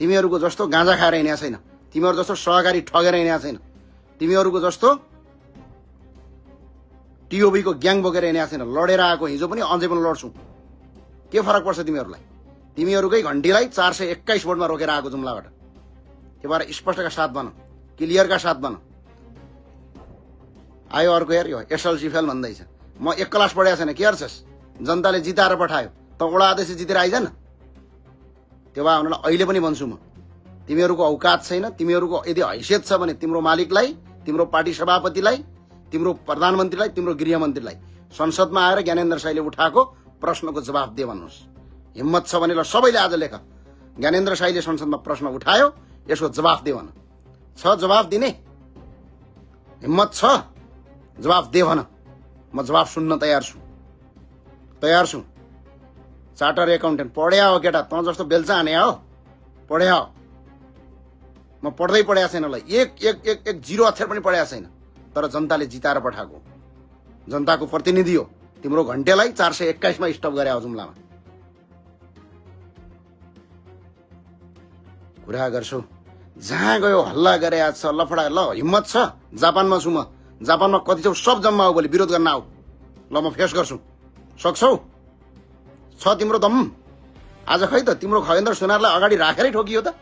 तिमीहरूको जस्तो गाँजा खाएर हिँडेको छैन, तिमीहरू जस्तो सहकारी ठगेर हिँडेको छैन, तिमीहरूको जस्तो टिओबीको ग्याङ बोकेर हिँडेको छैन। लडेर आएको, हिजो पनि अझै पनि लड्छु। के फरक पर्छ तिमीहरूलाई? तिमीहरूकै घन्टीलाई 421 भोटमा रोकेर आएको जुम्लाबाट। त्यो भएर स्पष्टका साथ बन, क्लियरका साथ बन। आयो अर्को हेर, यो एसएलसी फेल भन्दैछ। म 1 क्लास पढेको छैन, के गर्छस्? जनताले जिताएर पठायो, त वडा अध्यक्ष जितेर आइज न। त्यो भए हुनलाई अहिले पनि भन्छु म, तिमीहरूको औकात छैन। तिमीहरूको यदि हैसियत छ भने तिम्रो मालिकलाई, तिम्रो पार्टी सभापतिलाई, तिम्रो प्रधानमन्त्रीलाई, तिम्रो गृहमन्त्रीलाई संसदमा आएर ज्ञानेन्द्र साईले उठाएको प्रश्नको जवाफ दे भन्नुहोस्। हिम्मत छ भने ल सबैले आज लेख, ज्ञानेन्द्र साईले संसदमा प्रश्न उठायो, यसको जवाफ दे भन। छ जवाफ दिने हिम्मत छ? जवाफ दे भन। म जवाफ सुन्न तयार छु, तयार छु। चार्टर एकाउन्टेन्ट पढ्या हो केटा, त जस्तो बेल्चा हाने हो, पढ्या हो। म पढ्दै पढेको छैन ल, एक जिरो अक्षर पनि पढेको छैन। तर जनताले जिताएर पठाएको, जनताको प्रतिनिधि हो। तिम्रो घन्टेलाई 421 मा स्टप गरे हो जुम्लामा। कुरा गर्छु, जहाँ गयो हल्ला गरे छ, लफडा। ल हिम्मत छ? जापानमा छु म, जापानमा कति छौ सब जम्मा हो, भोलि विरोध गर्न आऊ। ल म फेस गर्छु। सक्छौ? छ तिम्रो दम? आज खै त तिम्रो खगेन्द्र सुनारलाई अगाडि राखेरै ठोकियो त।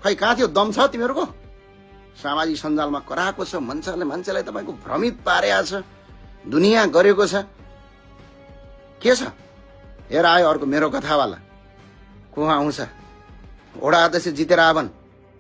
खै कहाँ थियो दम? छ तिमीहरूको? सामाजिक सञ्जालमा कराएको छ, मान्छेलाई तपाईँको भ्रमित पारेको छ, दुनियाँ गरेको छ। के छ? हेर आयो अर्को मेरो कथावाला। को आउँछ? वडा अध्यक्ष जितेर आवन,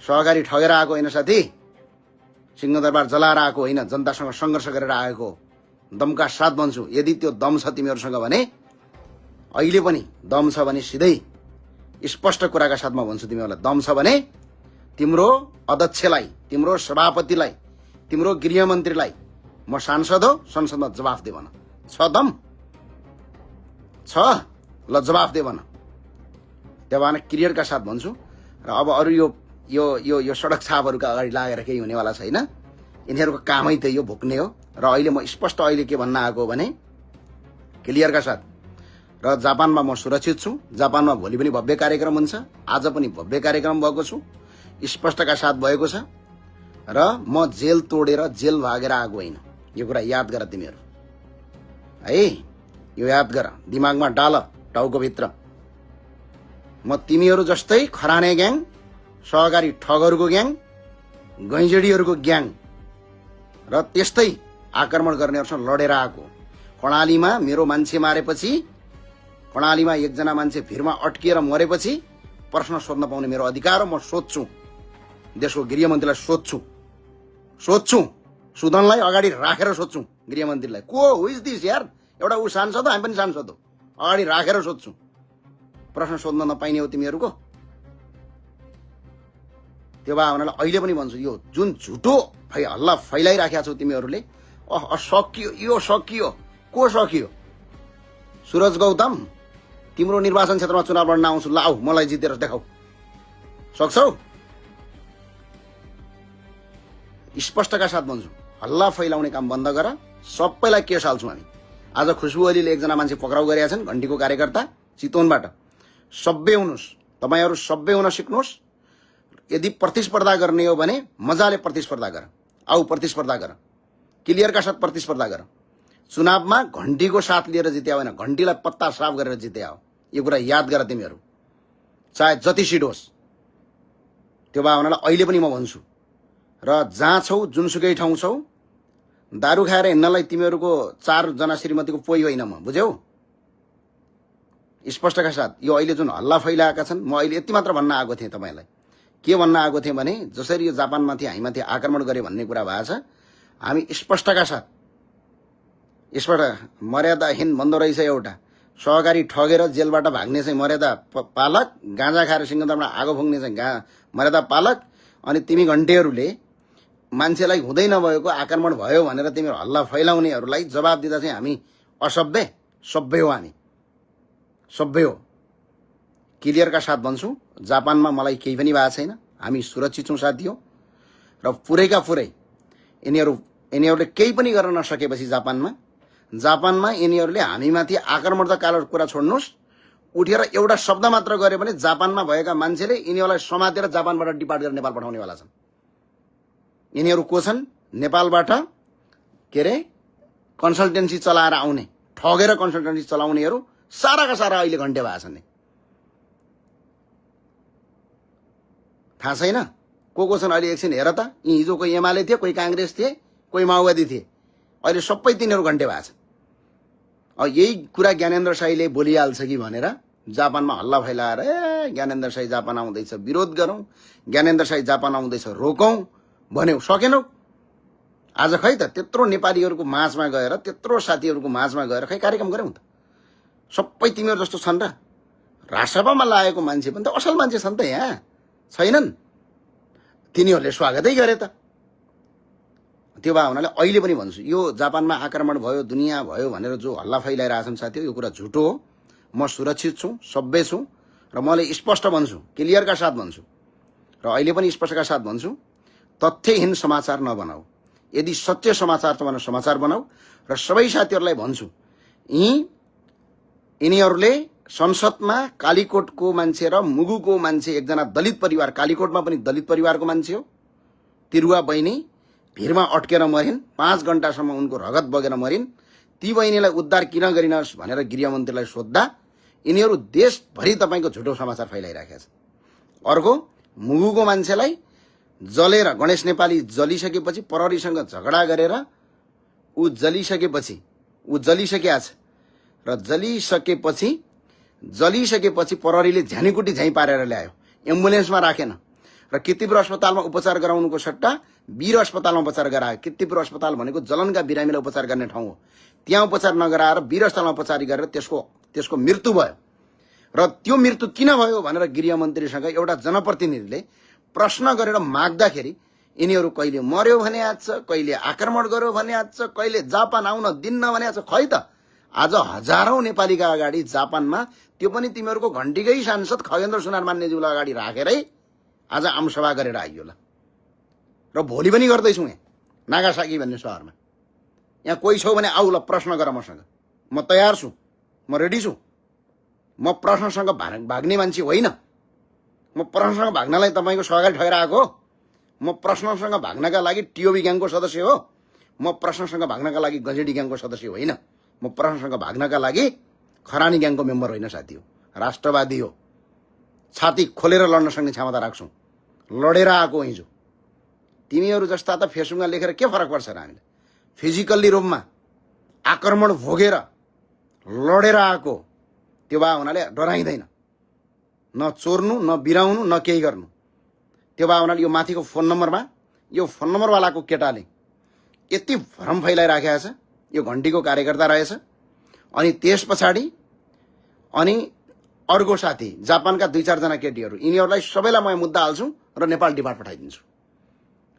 सहकारी ठगेर आएको होइन साथी, सिंहदरबार जलाएर आएको होइन, जनतासँग सङ्घर्ष गरेर आएको। दमका साथ भन्छु, यदि त्यो दम छ तिमीहरूसँग भने, अहिले पनि दम छ भने सिधै स्पष्ट कुराका साथमा भन्छु तिमीहरूलाई, दम छ भने तिम्रो अध्यक्षलाई, तिम्रो सभापतिलाई, तिम्रो गृहमन्त्रीलाई म सांसद हो, संसदमा जवाफ दे भन। छ दम? छ? ल जवाफ दे भन। त्यो भएन क्लियरका साथ भन्छु। र अब अरू यो सडक छापहरूका अगाडि लागेर केही हुनेवाला छैन। यिनीहरूको कामै त यो भोग्ने हो। र अहिले म स्पष्ट अहिले के भन्न आएको भने, क्लियरका साथ, र जापानमा म सुरक्षित छु। जापानमा भोलि पनि भव्य कार्यक्रम हुन्छ, आज पनि भव्य कार्यक्रम भएको छु, स्पष्टका साथ भएको छ। र म जेल तोडेर जेल भागेर आएको होइन। यो कुरा याद गर तिमीहरू है, यो याद गर, दिमागमा डाल, टाउकोभित्र। म तिमीहरू जस्तै खराने ग्याङ, सहकारी ठगहरूको ग्याङ, गैँजडीहरूको ग्याङ र त्यस्तै आक्रमण गर्नेहरूसँग लडेर आएको। कर्णालीमा मेरो मान्छे मारेपछि, कर्णालीमा एकजना मान्छे भिरमा अड्किएर मरेपछि प्रश्न सोध्न पाउने मेरो अधिकार हो। म सोध्छु, देशको गृहमन्त्रीलाई सोध्छु, सुदनलाई अगाडि राखेर सोध्छु गृहमन्त्रीलाई, को हु इज दिस यार? एउटा ऊ सांसद हो, हामी पनि सांसद हो, अगाडि राखेर सोध्छु। प्रश्न सोध्न नपाइने हो तिमीहरूको। त्यो भए हुनाले अहिले पनि भन्छु, यो जुन झुटो हल्ला फैलाइराखेका छौ तिमीहरूले, सकियो, यो सकियो, को सकियो? सुरज गौतम, तिम्रो निर्वाचन क्षेत्रमा चुनाव लड्न आउँछु, ल आऊ, मलाई जितेर देखाऊ। सक्छौ? स्पष्टका साथ भन्छु, हल्ला फैलाउने काम बन्द गर, सबैलाई केस हाल्छौँ हामी। आज खुशबु ओलीले एकजना मान्छे पक्राउ गरेका छन्, घन्टीको कार्यकर्ता, चितवनबाट। सभ्य हुनुहोस्, तपाईँहरू सभ्य हुन सिक्नुहोस्। यदि प्रतिस्पर्धा गर्ने हो भने मजाले प्रतिस्पर्धा गर, आऊ प्रतिस्पर्धा गर, क्लियरका साथ प्रतिस्पर्धा गर। चुनावमा घन्टीको साथ लिएर जित्या होइन, घन्टीलाई पत्ता साफ गरेर जित्या हो। यो कुरा याद गर तिमीहरू, चाहे जति सिट होस्। त्यो भए हुनाले अहिले पनि म भन्छु, र जहाँ छौ, जुनसुकै ठाउँ छौ, दारू खाएर हिँड्नलाई तिमीहरूको 4 जना श्रीमतीको पोइ होइन म, बुझ्यौ? स्पष्टका साथ यो अहिले जुन हल्ला फैलाएका छन्, म अहिले यति मात्र भन्न आएको थिएँ तपाईँलाई। के भन्न आएको थिएँ भने, जसरी यो जापानमाथि हामीमाथि आक्रमण गरे भन्ने कुरा भएको छ, हामी स्पष्टका साथ, यसबाट मर्यादाहीन भन्दो रहेछ एउटा, सहकारी ठगेर जेलबाट भाग्ने चाहिँ मर्यादा पालक, गाँजा खाएर सिंहदरमा आगो फुङ्ने चाहिँ मर्यादा पालक, अनि तिमी घन्टेहरूले मान्छेलाई हुँदै नभएको आक्रमण भयो भनेर तिमीहरू हल्ला फैलाउनेहरूलाई जवाब दिँदा चाहिँ हामी असभ्य? सभ्य हो, हामी सभ्य हो। क्लियरका साथ भन्छु, जापानमा मलाई केही पनि भएको छैन, हामी सुरक्षित छौँ साथी हो। र पुरैका पुरै यिनीहरूले केही पनि गर्न नसकेपछि जापानमा यिनीहरूले हामीमाथि आक्रमणका कुरा छोड्नुहोस्, उठेर एउटा शब्द मात्र गर्यो भने जापानमा भएका मान्छेले यिनीहरूलाई समातेर जापानबाट डिपार्ट गरेर नेपाल पठाउनेवाला छन्। यिनीहरू को छन्? नेपालबाट के अरे कन्सल्टेन्सी चलाएर आउने, ठगेर कन्सल्टेन्सी चलाउनेहरू साराका सारा अहिले घन्टे भएको छन्। थाहा छैन को छन् अहिले? एकछिन हेर त, यी हिजो कोही एमाले थिए, कोही काङ्ग्रेस थिए, कोही माओवादी थिए, अहिले सबै तिनीहरू घन्टे भएको छन्। अब यही कुरा ज्ञानेन्द्र साईले बोलिहाल्छ कि भनेर जापानमा हल्ला फैलाएर ज्ञानेन्द्र साई जापान आउँदैछ विरोध गरौँ, ज्ञानेन्द्र साई जापान आउँदैछ रोकौँ भन्यौ, सकेनौ। आज खै त त्यत्रो नेपालीहरूको माझमा गएर, त्यत्रो साथीहरूको माझमा गएर खै कार्यक्रम गऱ्यौँ त। सबै तिमीहरू जस्तो छन् र? राजसभामा लागेको मान्छे पनि त असल मान्छे छन् त, यहाँ छैनन्? तिनीहरूले स्वागतै गरे त। त्यो भए हुनाले अहिले पनि भन्छु, यो जापानमा आक्रमण भयो, दुनियाँ भयो भनेर जो हल्ला फैलाइरहेछन् साथी, यो कुरा झुटो हो। म सुरक्षित छु, सभ्य छु र मैले स्पष्ट भन्छु, क्लियरका साथ भन्छु र अहिले पनि स्पष्टका साथ भन्छु, तथ्यहीन समाचार नबनाऊ। यदि सत्य समाचार छ भने समाचार बनाऊ। र सबै साथीहरूलाई भन्छु, यिनीहरूले संसदमा कालीकोटको मान्छे र मुगुको मान्छे, एकजना दलित परिवार, कालीकोटमा पनि दलित परिवारको मान्छे हो, तिरुवा बहिनी भिरमा अट्केर मरिन्, 5 घण्टासम्म उनको रगत बगेर मरिन्। ती बहिनीलाई उद्धार किन गरिनस् भनेर गृहमन्त्रीलाई सोद्धा यिनीहरू देशभरि तपाईँको झुटो समाचार फैलाइराखेका छन्। अर्को, मुगुको मान्छेलाई जलेर, गणेश नेपाली जलिसकेपछि प्रहरीसँग झगडा गरेर ऊ जलिसकेका छ र जलिसकेपछि प्रहरीले झ्यानीकुटी झैँ पारेर ल्यायो, एम्बुलेन्समा राखेन र किर्तिपुर अस्पतालमा उपचार गराउनुको सट्टा वीर अस्पतालमा उपचार गरायो। किर्तिपुर अस्पताल भनेको जलनका बिरामीलाई उपचार गर्ने ठाउँ हो। त्यहाँ उपचार नगराएर वीर अस्पतालमा उपचार गरेर त्यसको मृत्यु भयो। र त्यो मृत्यु किन भयो भनेर गृहमन्त्रीसँग एउटा जनप्रतिनिधिले प्रश्न गरेर माग्दाखेरि यिनीहरू कहिले मर्यो भने आज छ, कहिले आक्रमण गर्यो भने आज छ, कहिले जापान आउन दिन्न भने आज छ। खै त आज हजारौं नेपालीका अगाडि जापानमा, त्यो पनि तिमीहरूको घन्टीकै सांसद खगेन्द्र सुनार मान्यज्यूलाई अगाडि राखेरै आज आमसभा गरेर आइयो ल। र भोलि पनि गर्दैछौँ यहाँ नागासाकी भन्ने सहरमा। यहाँ कोही छौ भने आऊ ल, प्रश्न गर मसँग, म तयार छु, म रेडी छु। म प्रश्नसँग भाग्ने मान्छे होइन। म प्रश्नसँग भाग्नलाई तपाईँको सहकारी ठगेर आएको हो? म प्रश्नसँग भाग्नका लागि टिओबी ग्याङको सदस्य हो? म प्रश्नसँग भाग्नका लागि गजेडी ग्याङको सदस्य होइन। म प्रश्नसँग भाग्नका लागि खरानी ग्याङको मेम्बर होइन साथी हो, राष्ट्रवादी हो। छाती खोलेर लड्न सक्ने क्षमता राख्छौँ, लडेर आएको हिजो। तिमीहरू जस्ता त फेसबुकमा लेखेर के फरक पर्छ र? हामीले फिजिकल्ली रूपमा आक्रमण भोगेर लडेर आएको, त्यो भए हुनाले डराइँदैन, न चोर्नु, न बिराउनु, न केही गर्नु। त्यो भए हुनाले यो माथिको फोन नम्बरमा, यो फोन नम्बरवालाको केटाले यति भ्रम फैलाइराखेको छ, यो घन्टीको कार्यकर्ता रहेछ। अनि त्यस पछाडि अनि अर्को साथी जापानका 2-4 जना केटीहरू, यिनीहरूलाई सबैलाई म मुद्दा हाल्छु र नेपाल डिपार्ट पठाइदिन्छु।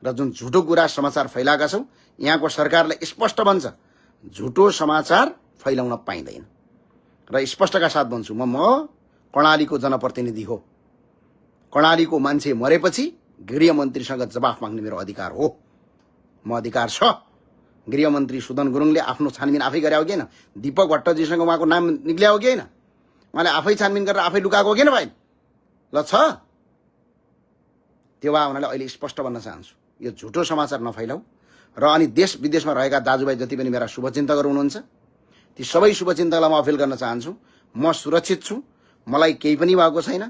र जुन झुटो कुरा समाचार फैलाएका छौ, यहाँको सरकारले स्पष्ट भन्छ झुटो समाचार फैलाउन पाइँदैन। र स्पष्टका साथ भन्छु, म कर्णालीको जनप्रतिनिधि हो। कर्णालीको मान्छे मरेपछि गृहमन्त्रीसँग जवाफ माग्ने मेरो अधिकार हो। म अधिकार छ। गृहमन्त्री सुदन गुरुङले आफ्नो छानबिन आफै गरे हो कि होइन? दीपक भट्टजीसँग उहाँको नाम निक्ल्या हो कि होइन? उहाँले आफै छानबिन गरेर आफै लुकाएको हो कि भाइ? ल छ। त्यो भए हुनाले अहिले स्पष्ट भन्न चाहन्छु, यो झुटो समाचार नफैलाऊ। र अनि देश विदेशमा रहेका दाजुभाइ जति पनि मेरा शुभचिन्तकहरू हुनुहुन्छ, ती सबै शुभचिन्तकलाई म अपिल गर्न चाहन्छु, म सुरक्षित छु, मलाई केही पनि भएको छैन।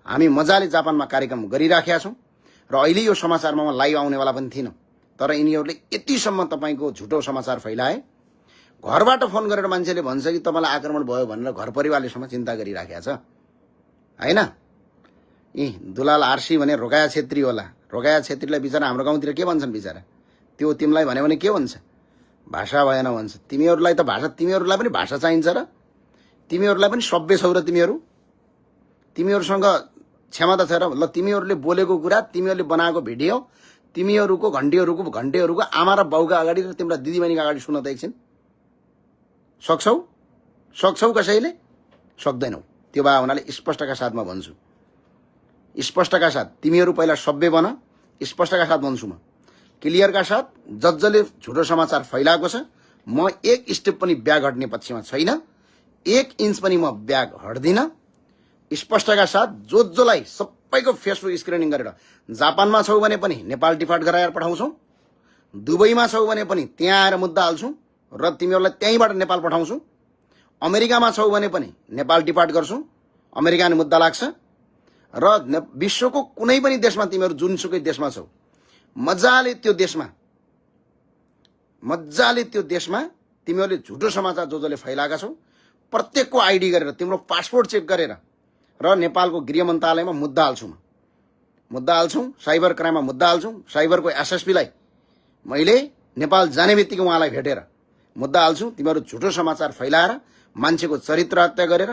हामी मजाले जापानमा कार्यक्रम गरिराखेका छौँ र अहिले यो समाचारमा म लाइभ आउनेवाला पनि थिइनँ। तर यिनीहरूले यतिसम्म तपाईँको झुटो समाचार फैलाए। घरबाट फोन गरेर मान्छेले भन्छ कि तपाईँलाई आक्रमण भयो भनेर घर परिवारलेसम्म चिन्ता गरिराखेको छ, होइन? दुलाल आरसी भने रोकाया छेत्री होला। रोकाया छेत्रीलाई बिचरा हाम्रो गाउँतिर के भन्छन् बिचरा? त्यो तिमीलाई भन्यो भने के भन्छ? भाषा भएन भन्छ। तिमीहरूलाई त भाषा, तिमीहरूलाई पनि भाषा चाहिन्छ र? तिमीहरूलाई पनि सभ्य छौ र? तिमीहरूसँग क्षमता छ र? ल, तिमीहरूले बोलेको कुरा, तिमीहरूले बनाएको भिडियो, तिमीहरूको घन्टीहरूको आमा र बाउका अगाडि र तिम्रा दिदीबहिनीका अगाडि सुन्न त एकछिन सक्छौ कसैले? सक्दैनौ। त्यो भए हुनाले स्पष्टका साथमा भन्छु, स्पष्टका साथ तिमीहरू पहिला सभ्य बन। स्पष्टका साथ भन्छु, म क्लियरका साथ। जसले झुटो समाचार फैलाएको छ, म 1 स्टेप पनि ब्याग हट्ने पक्षमा छैन, 1 इन्च पनि म ब्याग हट्दिनँ। स्पष्टका साथ जसलाई सबैको फेसबुक स्क्रिनिङ गरेर जापानमा छौ भने पनि नेपाल डिफल्ट गराएर पठाउँछौ, दुबईमा छौ भने पनि त्यहाँ आएर मुद्दा हाल्छौ र तिमीहरूलाई त्यहीँबाट नेपाल पठाउँछौ, अमेरिकामा छौ भने पनि नेपाल डिपार्ट गर्छौ, अमेरिका मुद्दा लाग्छ र विश्वको कुनै पनि देशमा तिमीहरू जुनसुकै देशमा छौ मजाले त्यो देशमा तिमीहरूले झुटो समाचार जसले फैलाएका छौ प्रत्येकको आइडी गरेर तिम्रो पासपोर्ट चेक गरेर र नेपालको गृह मन्त्रालयमा मुद्दा हाल्छौँ, साइबर क्राइममा मुद्दा हाल्छौँ, साइबरको एसएसपीलाई मैले नेपाल जाने बित्तिकै उहाँलाई भेटेर मुद्दा हाल्छौँ। तिमीहरू झुटो समाचार फैलाएर मान्छेको चरित्र हत्या गरेर